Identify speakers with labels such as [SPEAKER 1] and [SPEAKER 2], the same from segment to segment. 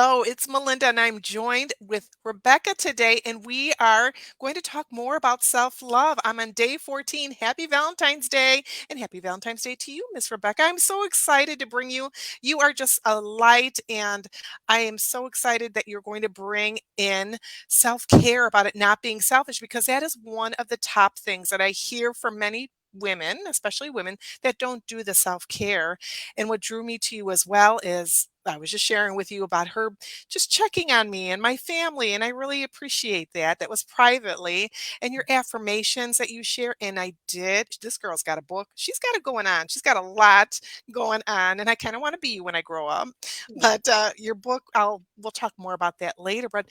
[SPEAKER 1] Hello, it's Melinda, and I'm joined with Rebecca today, and we are going to talk more about self-love. I'm on day 14. Happy Valentine's Day, and happy Valentine's Day to you, Miss Rebecca. I'm so excited to bring you. You are just a light, and I am so excited that you're going to bring in self-care about it not being selfish, because that is one of the top things that I hear from many women, especially women that don't do the self-care. And what drew me to you as well is I was just sharing with you about her just checking on me and my family, and I really appreciate that. That was privately, and your affirmations that you share. And I did. This girl's got a book. She's got it going on. She's got a lot going on, and I kind of want to be you when I grow up. But your book, we'll talk more about that later. But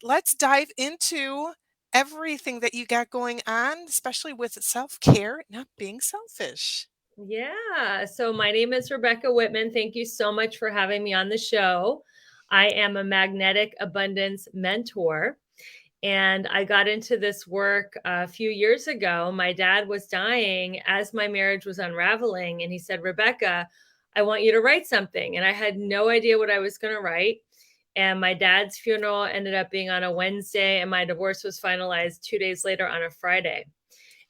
[SPEAKER 1] let's dive into everything that you got going on, especially with self care, not being selfish.
[SPEAKER 2] Yeah. So my name is Rebecca Whitman. Thank you so much for having me on the show. I am a magnetic abundance mentor. And I got into this work a few years ago. My dad was dying as my marriage was unraveling. And he said, Rebecca, I want you to write something. And I had no idea what I was going to write. And my dad's funeral ended up being on a Wednesday, and my divorce was finalized 2 days later on a Friday.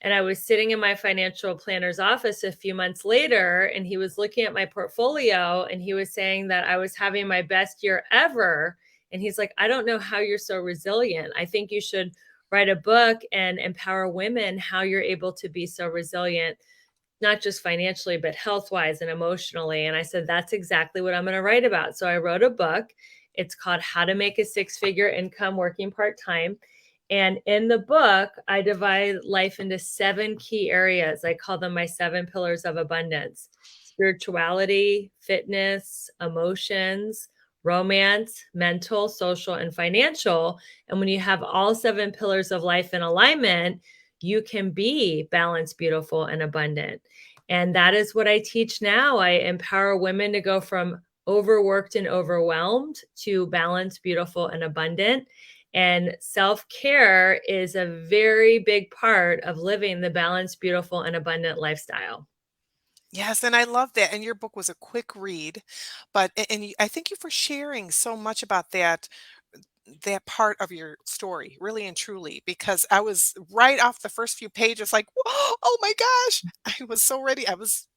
[SPEAKER 2] And I was sitting in my financial planner's office a few months later, and he was looking at my portfolio and he was saying that I was having my best year ever. And he's like, I don't know how you're so resilient. I think you should write a book and empower women how you're able to be so resilient, not just financially, but health wise and emotionally. And I said, that's exactly what I'm going to write about. So I wrote a book. It's called How to Make a Six-Figure Income Working Part-Time. And in the book, I divide life into 7 key areas. I call them my 7 pillars of abundance: spirituality, fitness, emotions, romance, mental, social, and financial. And when you have all 7 pillars of life in alignment, you can be balanced, beautiful, and abundant. And that is what I teach now. I empower women to go from overworked and overwhelmed to balanced, beautiful, and abundant. And self-care is a very big part of living the balanced, beautiful, and abundant lifestyle.
[SPEAKER 1] Yes, and I love that. And your book was a quick read, but I thank you for sharing so much about that part of your story, really and truly, because I was right off the first few pages like, oh my gosh, I was so ready. I was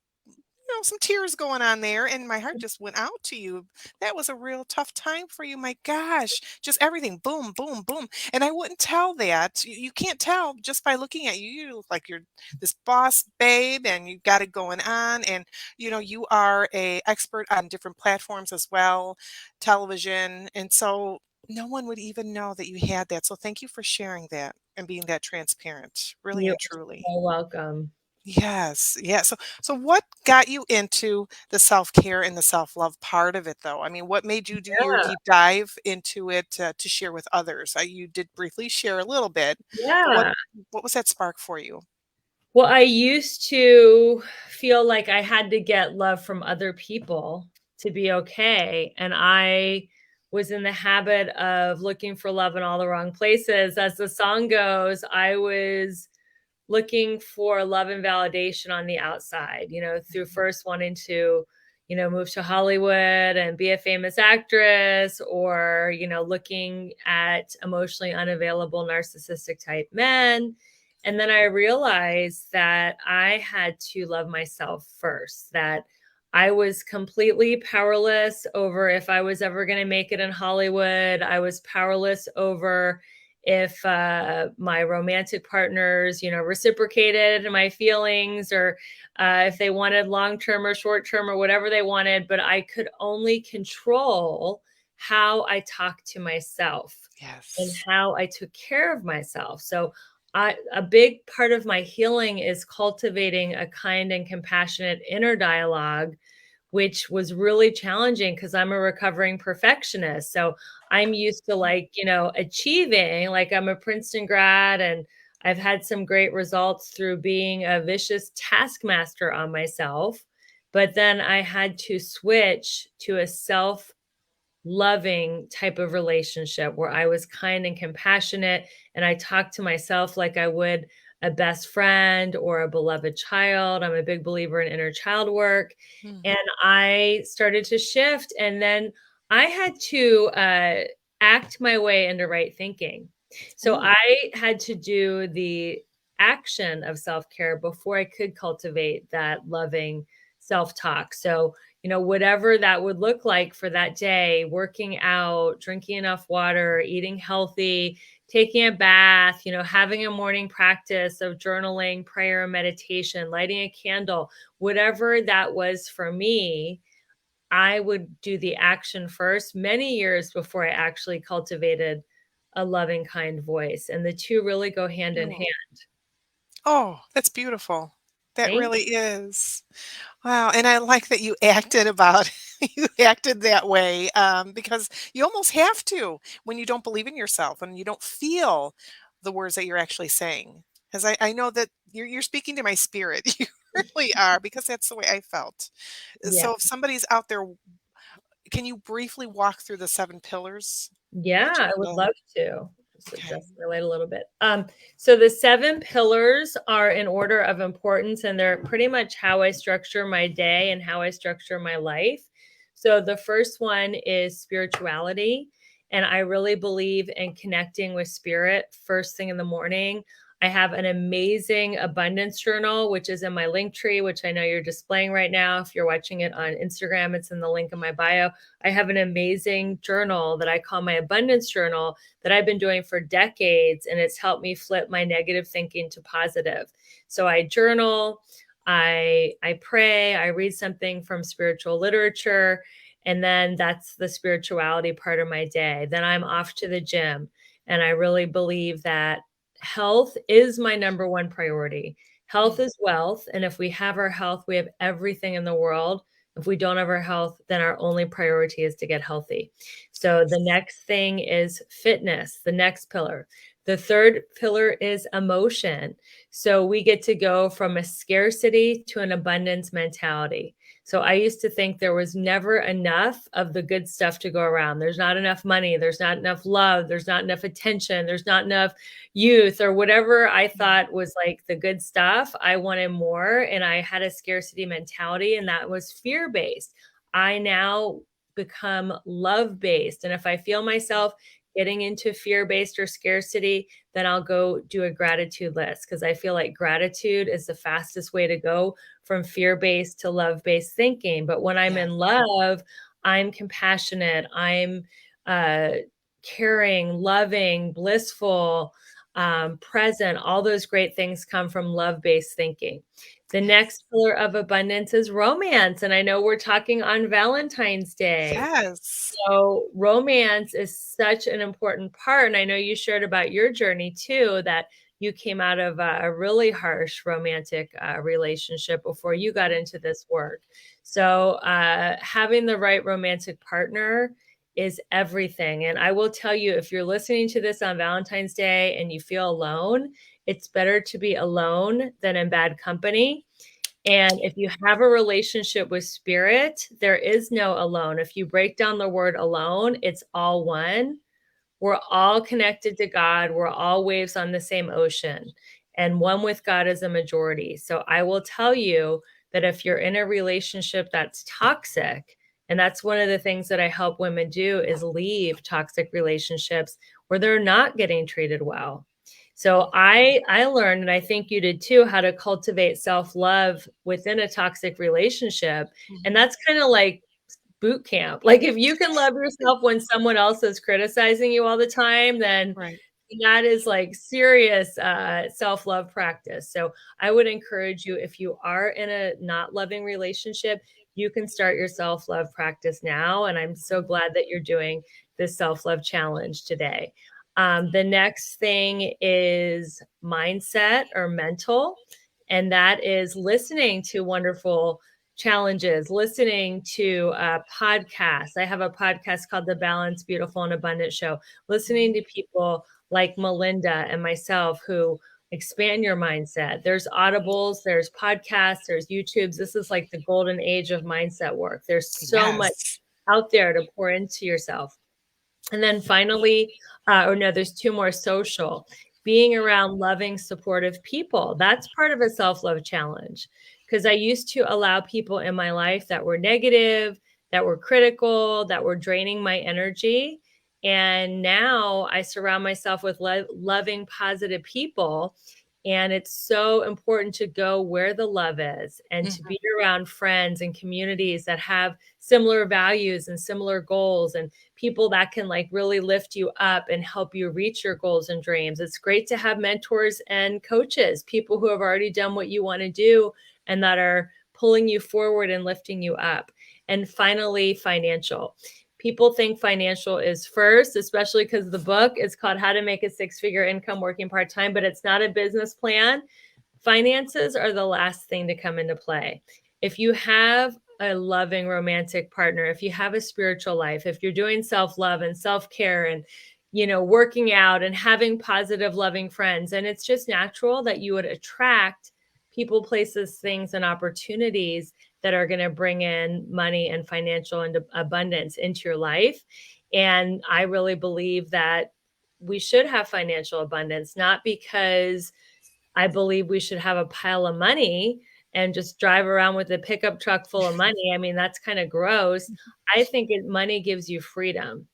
[SPEAKER 1] some tears going on there, and my heart just went out to you. That was a real tough time for you. My gosh, just everything, boom, boom, boom. And I wouldn't tell that. You can't tell just by looking at you. You look like you're this boss babe, and you got it going on. And you are a expert on different platforms as well, television, and so no one would even know that you had that. So thank you for sharing that and being that transparent, really
[SPEAKER 2] You're
[SPEAKER 1] and truly.
[SPEAKER 2] so welcome.
[SPEAKER 1] Yes, yeah. So what got you into the self-care and the self-love part of it, though? I mean, what made you do your
[SPEAKER 2] Yeah.
[SPEAKER 1] deep dive into it to share with others? You did briefly share a little bit, but what
[SPEAKER 2] Yeah.
[SPEAKER 1] what was that spark for you?
[SPEAKER 2] Well, I used to feel like I had to get love from other people to be okay. And I was in the habit of looking for love in all the wrong places. As the song goes, I was looking for love and validation on the outside, through first wanting to, move to Hollywood and be a famous actress, or, looking at emotionally unavailable narcissistic type men. And then I realized that I had to love myself first, that I was completely powerless over if I was ever going to make it in Hollywood. I was powerless over if my romantic partners, reciprocated my feelings, or if they wanted long term or short term or whatever they wanted. But I could only control how I talked to myself and
[SPEAKER 1] Yes.
[SPEAKER 2] how I took care of myself. So a big part of my healing is cultivating a kind and compassionate inner dialogue, which was really challenging because I'm a recovering perfectionist. So I'm used to, like, achieving, like I'm a Princeton grad, and I've had some great results through being a vicious taskmaster on myself. But then I had to switch to a self loving type of relationship where I was kind and compassionate, and I talked to myself like I would a best friend or a beloved child. I'm a big believer in inner child work.
[SPEAKER 1] Mm.
[SPEAKER 2] And I started to shift. And then I had to act my way into right thinking. So
[SPEAKER 1] Ooh.
[SPEAKER 2] I had to do the action of self-care before I could cultivate that loving self-talk. So, whatever that would look like for that day, working out, drinking enough water, eating healthy, taking a bath, having a morning practice of journaling, prayer, meditation, lighting a candle, whatever that was for me, I would do the action first many years before I actually cultivated a loving, kind voice, and the 2 really go hand in
[SPEAKER 1] Oh.
[SPEAKER 2] hand.
[SPEAKER 1] Oh, that's beautiful. That
[SPEAKER 2] Thank
[SPEAKER 1] really is. Wow, and I like that you acted about you acted that way, because you almost have to when you don't believe in yourself and you don't feel the words that you're actually saying. Because I know that you're speaking to my spirit. You really are, because that's the way I felt.
[SPEAKER 2] Yeah.
[SPEAKER 1] So if somebody's out there, can you briefly walk through the 7 pillars?
[SPEAKER 2] Yeah, I
[SPEAKER 1] Just,
[SPEAKER 2] would love to. Just
[SPEAKER 1] okay.
[SPEAKER 2] adjust my light a little bit. So the 7 pillars are in order of importance, and they're pretty much how I structure my day and how I structure my life. So the first one is spirituality, and I really believe in connecting with spirit first thing in the morning. I have an amazing abundance journal, which is in my link tree, which I know you're displaying right now. If you're watching it on Instagram, it's in the link in my bio. I have an amazing journal that I call my abundance journal that I've been doing for decades, and it's helped me flip my negative thinking to positive. So I journal, I pray, I read something from spiritual literature, and then that's the spirituality part of my day. Then I'm off to the gym, and I really believe that health is my number one priority. Health
[SPEAKER 1] Mm,
[SPEAKER 2] is wealth, and if we have our health, we have everything in the world. If we don't have our health, then our only priority is to get healthy. So the
[SPEAKER 1] yes.
[SPEAKER 2] next thing is fitness, the next pillar. The third pillar is emotion. So we get to go from a scarcity to an abundance mentality. So I used to think there was never enough of the good stuff to go around. There's not enough money, there's not enough love, there's not enough attention, there's not enough youth or whatever I
[SPEAKER 1] Mm,
[SPEAKER 2] thought was like the good stuff. I wanted more, and I had a scarcity mentality, and that was fear based. I now become love based. And if I feel myself getting into fear based or scarcity, then I'll go do a gratitude list because I feel like gratitude is the fastest way to go from fear based to love based thinking. But when I'm
[SPEAKER 1] yes.
[SPEAKER 2] in love, I'm compassionate, I'm uh, caring, loving, blissful, present. All those great things come from love based thinking. The
[SPEAKER 1] Yes.
[SPEAKER 2] next pillar of abundance is romance. And I know we're talking on Valentine's Day.
[SPEAKER 1] Yes.
[SPEAKER 2] So, romance is such an important part. And I know you shared about your journey too, that you came out of a really harsh romantic relationship before you got into this work. So, having the right romantic partner is everything. And I will tell you, if you're listening to this on Valentine's Day and you feel alone, it's better to be alone than in bad company. And if you have a relationship with spirit, there is no alone. If you break down the word alone, it's all one. We're all connected to God. We're all waves on the same ocean, and one with God is a majority. So I will tell you that if you're in a relationship that's toxic, and that's one of the things that I help women do is leave toxic relationships where they're not getting treated well. So I learned, and I think you did too, how to cultivate self-love within a toxic relationship. And
[SPEAKER 1] Mhm.
[SPEAKER 2] that's kind of like boot camp. Like if you can love yourself when someone else is criticizing you all the time, then
[SPEAKER 1] Right.
[SPEAKER 2] that is like serious self-love practice. So I would encourage you, if you are in a not loving relationship, you can start your self-love practice now. And I'm so glad that you're doing this self-love challenge today. The next thing is mindset or mental, and that is listening to wonderful challenges, listening to podcasts. I have a podcast called the Balance, Beautiful, and Abundant Show. Listening
[SPEAKER 1] Mhm.
[SPEAKER 2] to people like Melinda and myself who expand your mindset. There's audibles, there's podcasts, there's YouTubes. This is like the golden age of mindset work. There's so much
[SPEAKER 1] Yes.
[SPEAKER 2] out there to pour into yourself. And then finally, or no, there's two more: social. Being around loving, supportive people. That's part of a self love challenge because I used to allow people in my life that were negative, that were critical, that were draining my energy. And now I surround myself with loving, positive people. And it's so important to go where the love is and to
[SPEAKER 1] Mhm.
[SPEAKER 2] be around friends and communities that have similar values and similar goals, and people that can like really lift you up and help you reach your goals and dreams. It's great to have mentors and coaches, people who have already done what you want to do and that are pulling you forward and lifting you up. And finally, financial. People think financial is first, especially because the book is called How to Make a Six-Figure Income Working Part-Time, but it's not a business plan. Finances are the last thing to come into play. If you have a loving romantic partner, if you have a spiritual life, if you're doing self-love and self-care and working out and having positive, loving friends, and it's just natural that you would attract people, places, things, and opportunities that are going to bring in money and financial and abundance into your life. And I really believe that we should have financial abundance, not because I believe we should have a pile of money and just drive around with a pickup truck full of money. I mean, that's kind of gross. I think money gives you freedom,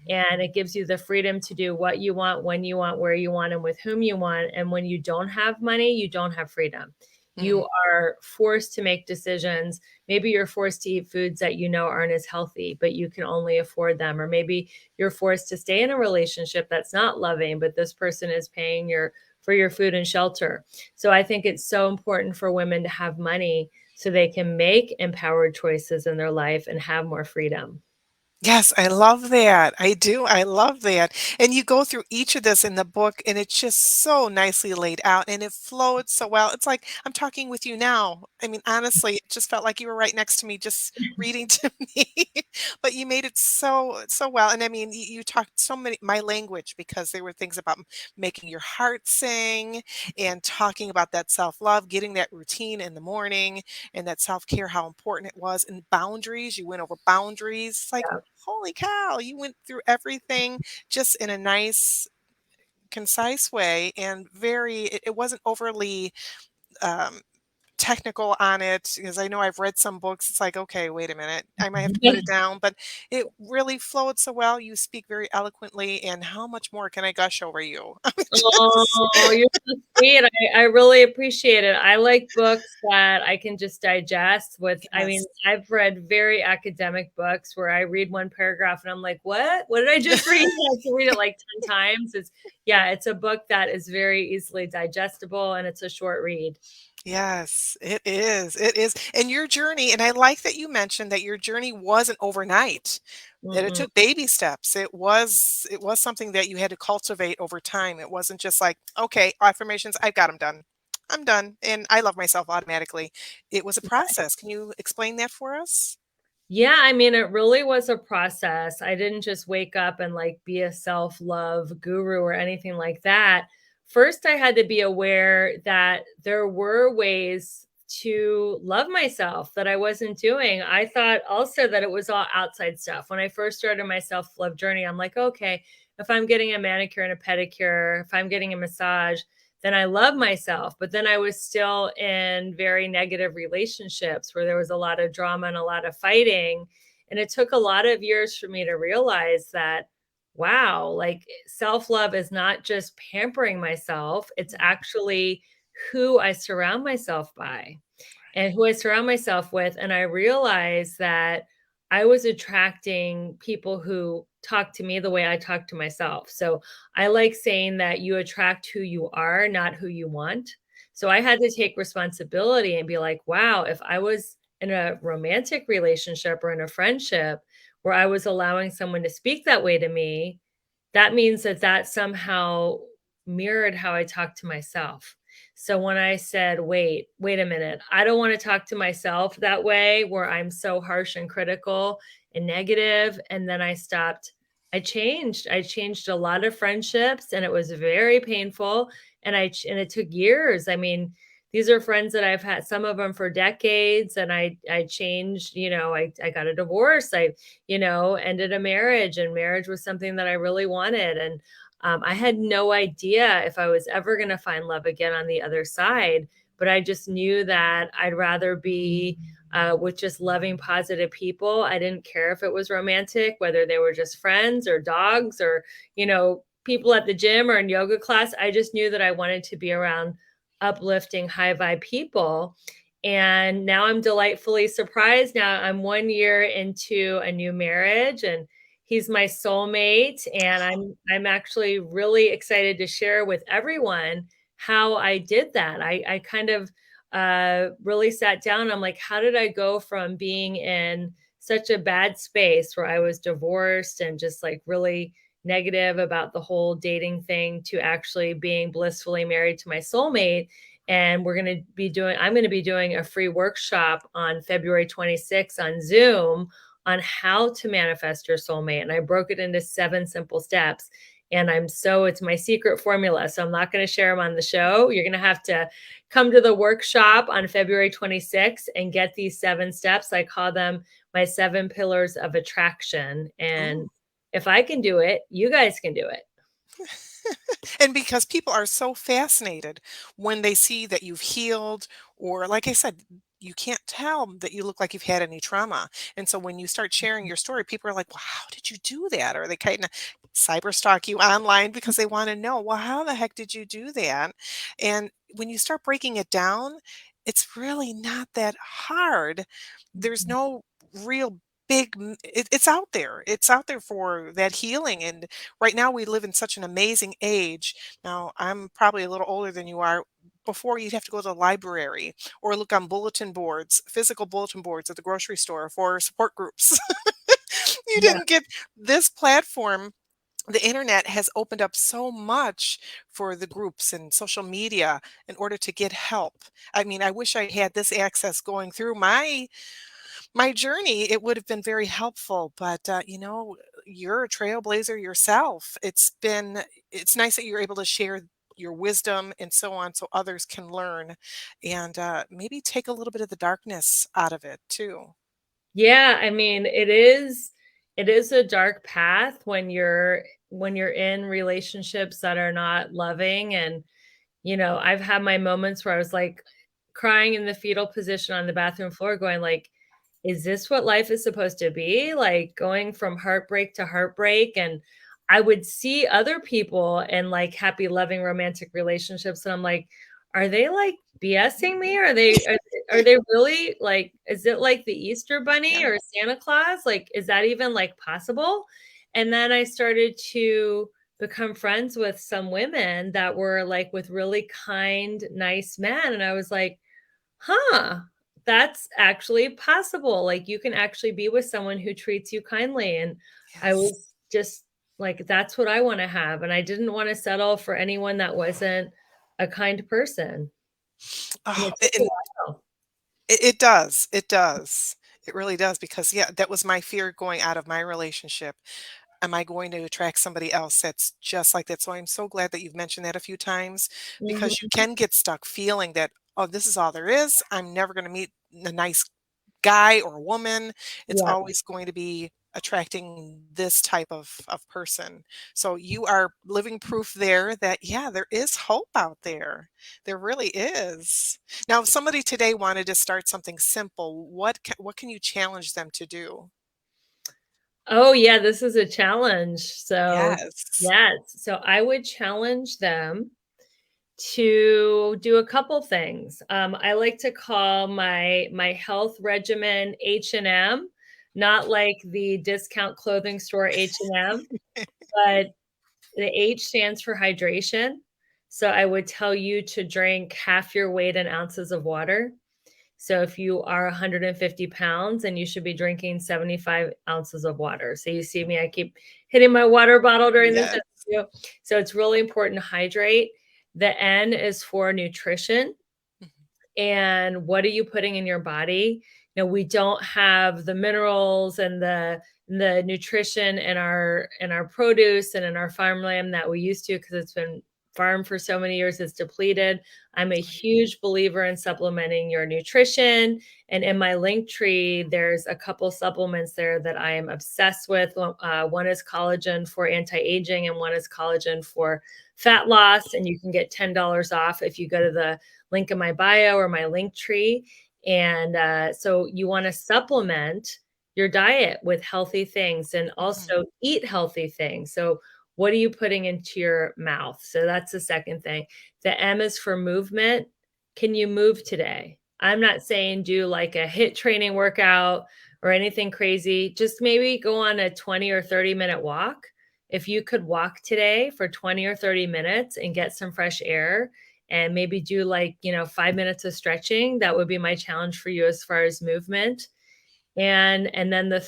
[SPEAKER 2] and it gives you the freedom to do what you want, when you want, where you want, and with whom you want. And when you don't have money, you don't have freedom.
[SPEAKER 1] Mhm.
[SPEAKER 2] You are forced to make decisions. Maybe you're forced to eat foods that you know aren't as healthy, but you can only afford them. Or maybe you're forced to stay in a relationship that's not loving, but this person is paying for your food and shelter. So I think it's so important for women to have money so they can make empowered choices in their life and have more freedom.
[SPEAKER 1] Yes, I love that. I do. I love that. And you go through each of this in the book, and it's just so nicely laid out and it flowed so well. It's like I'm talking with you now. I mean, honestly, it just felt like you were right next to me, just reading to me. But you made it so well. And I mean, you talked so many my language because there were things about making your heart sing and talking about that self-love, getting that routine in the morning and that self-care, how important it was, and boundaries. You went over boundaries. It's like,
[SPEAKER 2] Yeah.
[SPEAKER 1] holy cow, you went through everything just in a nice, concise way and it wasn't overly um, technical on it because I know I've read some books. It's like, okay, wait a minute, I might have to put it down, but it really flowed so well. You speak very eloquently, and how much more can I gush over you? I mean, just,
[SPEAKER 2] Oh, you're so sweet. I really appreciate it. I like books that I can just digest I mean,
[SPEAKER 1] yes.
[SPEAKER 2] I've read very academic books where I read one paragraph and I'm like, what? What did I just read? I have to read it like 10 times. It's a book that is very easily digestible and it's a short read.
[SPEAKER 1] Yes, it is. It is. And your journey, and I like that you mentioned that your journey wasn't overnight. That it
[SPEAKER 2] Mm-mm.
[SPEAKER 1] took baby steps. It was something that you had to cultivate over time. It wasn't just like, okay, affirmations, I've got them done. I'm done. And I love myself automatically. It was a process. Can you explain that for us?
[SPEAKER 2] Yeah, I mean, it really was a process. I didn't just wake up and like be a self-love guru or anything like that. First, I had to be aware that there were ways to love myself that I wasn't doing. I thought also that it was all outside stuff. When I first started my self-love journey, I'm like, okay, if I'm getting a manicure and a pedicure, if I'm getting a massage, then I love myself. But then I was still in very negative relationships where there was a lot of drama and a lot of fighting. And it took a lot of years for me to realize that, wow, like self love is not just pampering myself, it's actually who I surround myself by and who I surround myself with. And I realized that I was attracting people who talk to me the way I talk to myself. So I like saying that you attract who you are, not who you want. So I had to take responsibility and be like, wow, if I was in a romantic relationship or in a friendship where I was allowing someone to speak that way to me, that means that that somehow mirrored how I talk to myself. So when I said, wait a minute, I don't want to talk to myself that way where I'm so harsh and critical and negative. And then I stopped. I changed. I changed a lot of friendships and it was very painful. And it took years. I mean, these are friends that I've had some of them for decades. And I changed, I got a divorce. I ended a marriage, and marriage was something that I really wanted. And I had no idea if I was ever going to find love again on the other side, but I just knew that I'd rather be with just loving, positive people. I didn't care if it was romantic, whether they were just friends or dogs or, people at the gym or in yoga class. I just knew that I wanted to be around uplifting, high vibe people. And now I'm delightfully surprised. Now I'm 1 year into a new marriage, and he's my soulmate. And I'm actually really excited to share with everyone how I did that. I kind of really sat down. I'm like, how did I go from being in such a bad space where I was divorced and just like really negative about the whole dating thing to actually being blissfully married to my soulmate? And I'm going to be doing a free workshop on February 26th on Zoom on how to manifest your soulmate. And I broke it into 7 simple steps. And it's my secret formula. So I'm not going to share them on the show. You're going to have to come to the workshop on February 26th and get these 7 steps. I call them my 7 pillars of attraction. And
[SPEAKER 1] Ooh.
[SPEAKER 2] if I can do it, you guys can do it.
[SPEAKER 1] And because people are so fascinated when they see that you've healed, or like I said, you can't tell that you look like you've had any trauma. And so when you start sharing your story, people are like, well, how did you do that? Or they kind of cyber stalk you online because they want to know, well, how the heck did you do that? And when you start breaking it down, it's really not that hard. There's no real it's out there. It's out there for that healing. And right now we live in such an amazing age. Now, I'm probably a little older than you are. Before, you'd have to go to the library or look on bulletin boards, physical bulletin boards at the grocery store for support groups. You
[SPEAKER 2] Yeah.
[SPEAKER 1] didn't get this platform. The internet has opened up so much for the groups and social media in order to get help. I mean, I wish I had this access going through my journey. It would have been very helpful, but you're a trailblazer yourself. It's nice that you're able to share your wisdom and so on so others can learn, and maybe take a little bit of the darkness out of it too.
[SPEAKER 2] Yeah, I mean, it is a dark path when you're in relationships that are not loving. And I've had my moments where I was like crying in the fetal position on the bathroom floor going like, is this what life is supposed to be? Like going from heartbreak to heartbreak. And I would see other people in like happy, loving, romantic relationships. And I'm like, are they like BSing me? Are they really like, is it like the Easter
[SPEAKER 1] Yeah.
[SPEAKER 2] Bunny or Santa Claus? Like, is that even like possible? And then I started to become friends with some women that were like with really kind, nice men. And I was like, huh, that's actually possible. Like you can actually be with someone who treats you kindly. And I
[SPEAKER 1] Yes.
[SPEAKER 2] was just like, that's what I want to have. And I didn't want to settle for anyone that wasn't a kind person. And
[SPEAKER 1] Oh,
[SPEAKER 2] it took a while.
[SPEAKER 1] it does. It does. It really does, because yeah, that was my fear going out of my relationship. Am I going to attract somebody else that's just like that? So I'm so glad that you've mentioned that a few times, because you
[SPEAKER 2] Mhm.
[SPEAKER 1] can get stuck feeling that, oh, this is all there is. I'm never going to meet a nice guy or woman. It's
[SPEAKER 2] Yeah.
[SPEAKER 1] always going to be attracting this type of person. So you are living proof there that, yeah, there is hope out there. There really is. Now, if somebody today wanted to start something simple, what can you challenge them to do?
[SPEAKER 2] Oh, yeah, this is a challenge. So,
[SPEAKER 1] Yes.
[SPEAKER 2] yes. So I would challenge them to do a couple things. I like to call my health regimen H&M, not like the discount clothing store H&M, but the H stands for hydration. So I would tell you to drink half your weight in ounces of water. So if you are 150 pounds, and you should be drinking 75 ounces of water. So you see me, I keep hitting my water bottle during this
[SPEAKER 1] Yes.
[SPEAKER 2] interview. So it's really important to hydrate. The N is for nutrition.
[SPEAKER 1] Mhm.
[SPEAKER 2] And what are you putting in your body? We don't have the minerals and the nutrition in our produce and in our farmland that we used to, because it's been farmed for so many years. It's depleted. I'm a huge believer in supplementing your nutrition. And in my link tree, there's a couple supplements there that I am obsessed with. One is collagen for anti-aging, and one is collagen for fat loss. And you can get $10 off if you go to the link in my bio or my link tree. And so you want to supplement your diet with healthy things and
[SPEAKER 1] Mhm.
[SPEAKER 2] also eat healthy things. So what are you putting into your mouth? So that's the second thing. The M is for movement. Can you move today? I'm not saying do like a HIIT training workout or anything crazy. Just maybe go on a 20 or 30-minute walk. If you could walk today for 20 or 30 minutes and get some fresh air and maybe do like, 5 minutes of stretching, that would be my challenge for you as far as movement. And then the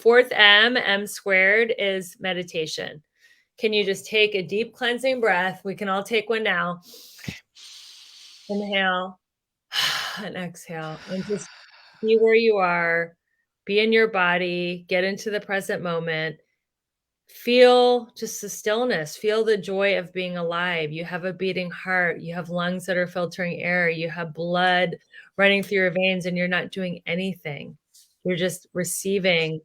[SPEAKER 2] fourth M squared, is meditation. Can you just take a deep cleansing breath? We can all take one now. Inhale and exhale, and just be where you are, be in your body, get into the present moment. Feel just the stillness, feel the joy of being alive. You have a beating heart, you have lungs that are filtering air, you have blood running through your veins, and you're not doing anything. You're just receiving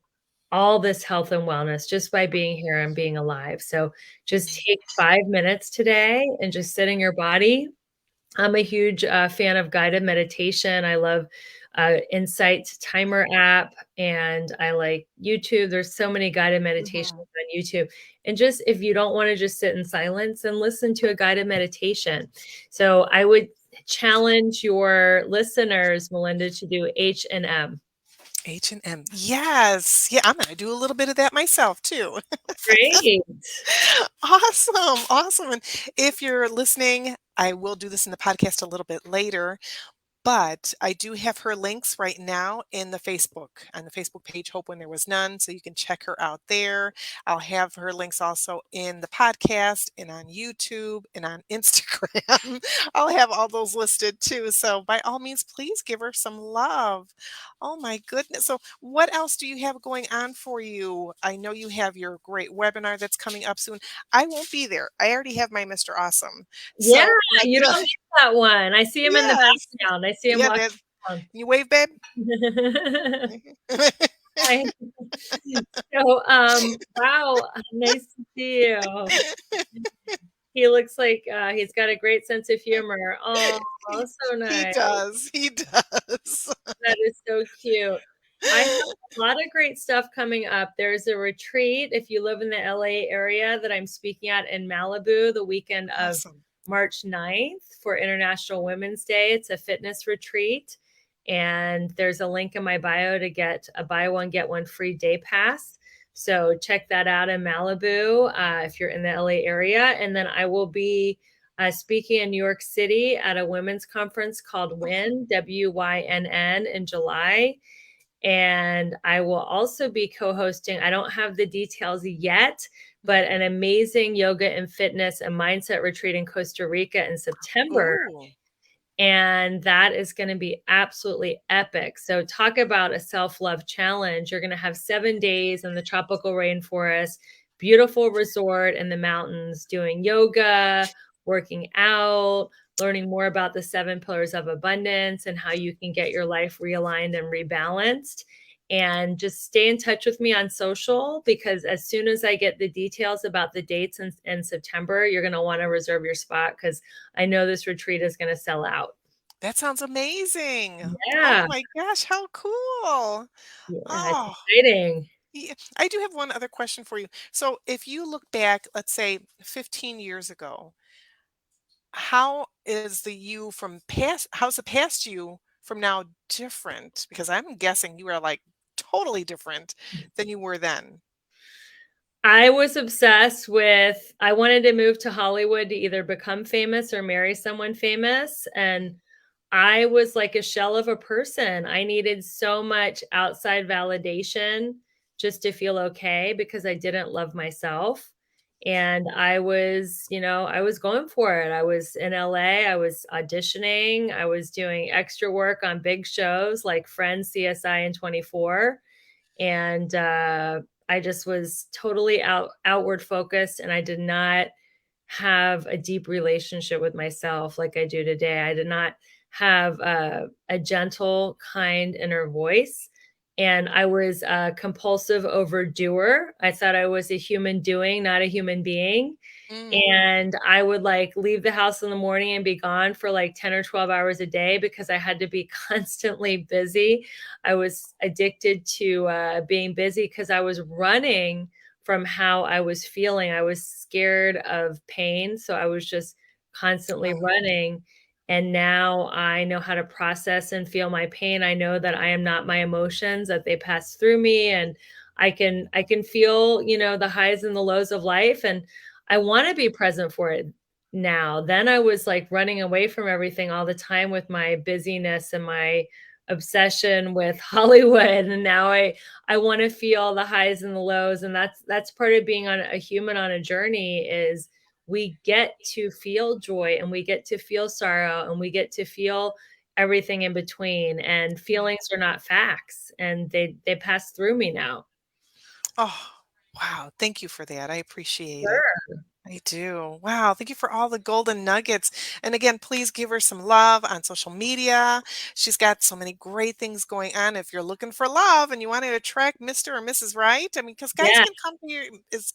[SPEAKER 2] all this health and wellness just by being here and being alive. So just take 5 minutes today and just sit in your body. I'm a huge fan of guided meditation. I love Insight Timer app, and I like YouTube. There's so many guided meditations
[SPEAKER 1] Mhm.
[SPEAKER 2] on YouTube. And just if you don't want to just sit in silence and listen to a guided meditation. So I would challenge your listeners, Melinda, to do H&M.
[SPEAKER 1] H&M. Yes. Yeah, I'm gonna do a little bit of that myself too.
[SPEAKER 2] Great.
[SPEAKER 1] Awesome, awesome, and if you're listening, I will do this in the podcast a little bit later. But I do have her links right now in the Facebook on the Facebook page, Hope When There Was None, so you can check her out there. I'll have her links also in the podcast and on YouTube and on Instagram. I'll have all those listed too. So by all means, please give her some love. Oh my goodness. So what else do you have going on for you? I know you have your great webinar that's coming up soon. I won't be there. I already have my Mr. Awesome.
[SPEAKER 2] Yeah,
[SPEAKER 1] So like,
[SPEAKER 2] you don't need that one. I see him in the
[SPEAKER 1] yes.
[SPEAKER 2] background. I see him
[SPEAKER 1] Yeah,
[SPEAKER 2] walking
[SPEAKER 1] that
[SPEAKER 2] around.
[SPEAKER 1] can you wave, babe?
[SPEAKER 2] Hi. So, wow, nice to see you. He looks like, he's got a great sense of humor. Oh, so
[SPEAKER 1] He
[SPEAKER 2] nice.
[SPEAKER 1] does, he does.
[SPEAKER 2] That is so cute. I have a lot of great stuff coming up. There's a retreat, if you live in the LA area, that I'm speaking at in Malibu the weekend of
[SPEAKER 1] Awesome.
[SPEAKER 2] March 9th for International Women's Day. It's a fitness retreat. And there's a link in my bio to get a buy one, get one free day pass. So check that out in Malibu if you're in the LA area. And then I will be speaking in New York City at a women's conference called WYNN, WYNN, in July. And I will also be co hosting, I don't have the details yet, but an amazing yoga and fitness and mindset retreat in Costa Rica in September.
[SPEAKER 1] Ooh,
[SPEAKER 2] And that is going to be absolutely epic. So, talk about a self love challenge. You're going to have 7 days in the tropical rainforest, beautiful resort in the mountains, doing yoga, working out, learning more about the 7 pillars of abundance and how you can get your life realigned and rebalanced. And just stay in touch with me on social, because as soon as I get the details about the dates in September, you're going to want to reserve your spot, because I know this retreat is going to sell out.
[SPEAKER 1] that sounds amazing. Oh
[SPEAKER 2] Yeah.
[SPEAKER 1] my gosh, how cool.
[SPEAKER 2] Yeah, it's
[SPEAKER 1] Oh,
[SPEAKER 2] exciting.
[SPEAKER 1] yeah. I do have one other question for you. So if you look back, let's say 15 years ago, how is the you from past how's the past you from now different? Because I'm guessing you are like totally different than you were then.
[SPEAKER 2] I was obsessed with I wanted to move to Hollywood to either become famous or marry someone famous, and I was like a shell of a person. I needed so much outside validation just to feel okay because I didn't love myself. And I was going for it. I was in LA, I was auditioning, I was doing extra work on big shows like Friends, CSI, and 24. And I just was totally outward focused, and I did not have a deep relationship with myself like I do today. I did not have a gentle, kind inner voice. and I was a compulsive overdoer. I thought I was a human doing, not a human being.
[SPEAKER 1] Mm.
[SPEAKER 2] And I would like leave the house in the morning and be gone for like 10 or 12 hours a day because I had to be constantly busy. I was addicted to being busy because I was running from how I was feeling. I was scared of pain. So I was just constantly
[SPEAKER 1] Wow.
[SPEAKER 2] running. And now I know how to process and feel my pain. I know that I am not my emotions, that they pass through me, and I can feel, the highs and the lows of life, and I want to be present for it now. Then I was like running away from everything all the time with my busyness and my obsession with Hollywood, and now I want to feel the highs and the lows, and that's part of being on a human on a journey is we get to feel joy and we get to feel sorrow and we get to feel everything in between, and feelings are not facts, and they pass through me now.
[SPEAKER 1] Oh, wow. Thank you for that. I appreciate it.
[SPEAKER 2] Sure.
[SPEAKER 1] I do. Wow. Thank you for all the golden nuggets. And again, please give her some love on social media. She's got so many great things going on. If you're looking for love and you want to attract Mr. or Mrs. Right, I mean, because guys
[SPEAKER 2] Yeah.
[SPEAKER 1] can come to you, is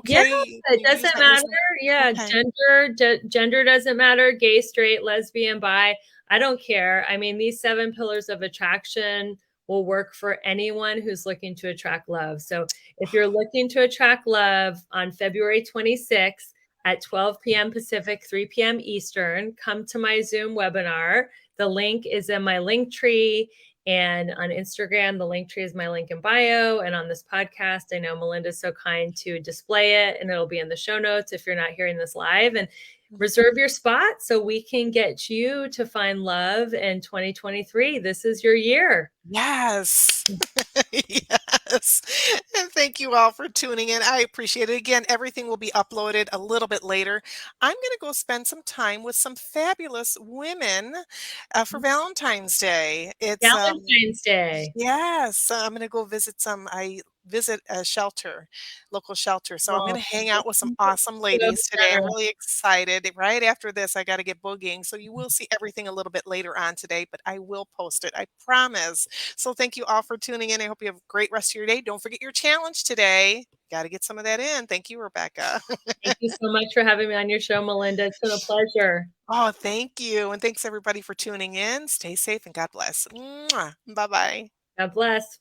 [SPEAKER 2] Yeah,
[SPEAKER 1] okay.
[SPEAKER 2] it
[SPEAKER 1] You use
[SPEAKER 2] doesn't
[SPEAKER 1] that
[SPEAKER 2] matter.
[SPEAKER 1] loosely.
[SPEAKER 2] Yeah,
[SPEAKER 1] Okay.
[SPEAKER 2] gender doesn't matter, gay, straight, lesbian, bi, I don't care. I mean, these 7 pillars of attraction will work for anyone who's looking to attract love. So, if you're looking to attract love on February 26th at 12 p.m. Pacific, 3 p.m. Eastern, come to my Zoom webinar. The link is in my link tree. And on Instagram, the link tree is my link in bio. And on this podcast, I know Melinda's so kind to display it, and it'll be in the show notes if you're not hearing this live. And reserve your spot so we can get you to find love in 2023. This is your year.
[SPEAKER 1] Yes. Yes. And thank you all for tuning in. I appreciate it. Again, everything will be uploaded a little bit later. I'm going to go spend some time with some fabulous women for Valentine's Day. It's
[SPEAKER 2] Valentine's Day.
[SPEAKER 1] yes, I'm gonna go visit some I visit a shelter, local shelter. So I'm
[SPEAKER 2] Oh,
[SPEAKER 1] gonna hang out with some awesome
[SPEAKER 2] so
[SPEAKER 1] ladies today. I'm
[SPEAKER 2] generous.
[SPEAKER 1] really excited. Right after this, I got to get boogieing. So you will see everything a little bit later on today, but I will post it. I promise. So thank you all for tuning in. I hope you have a great rest of your day. Don't forget your challenge today. Got to get some of that in. Thank you, Rebecca.
[SPEAKER 2] Thank you so much for having me on your show, Melinda. It's been a pleasure.
[SPEAKER 1] Oh, thank you. And thanks everybody for tuning in. Stay safe and God bless. Bye bye.
[SPEAKER 2] God bless.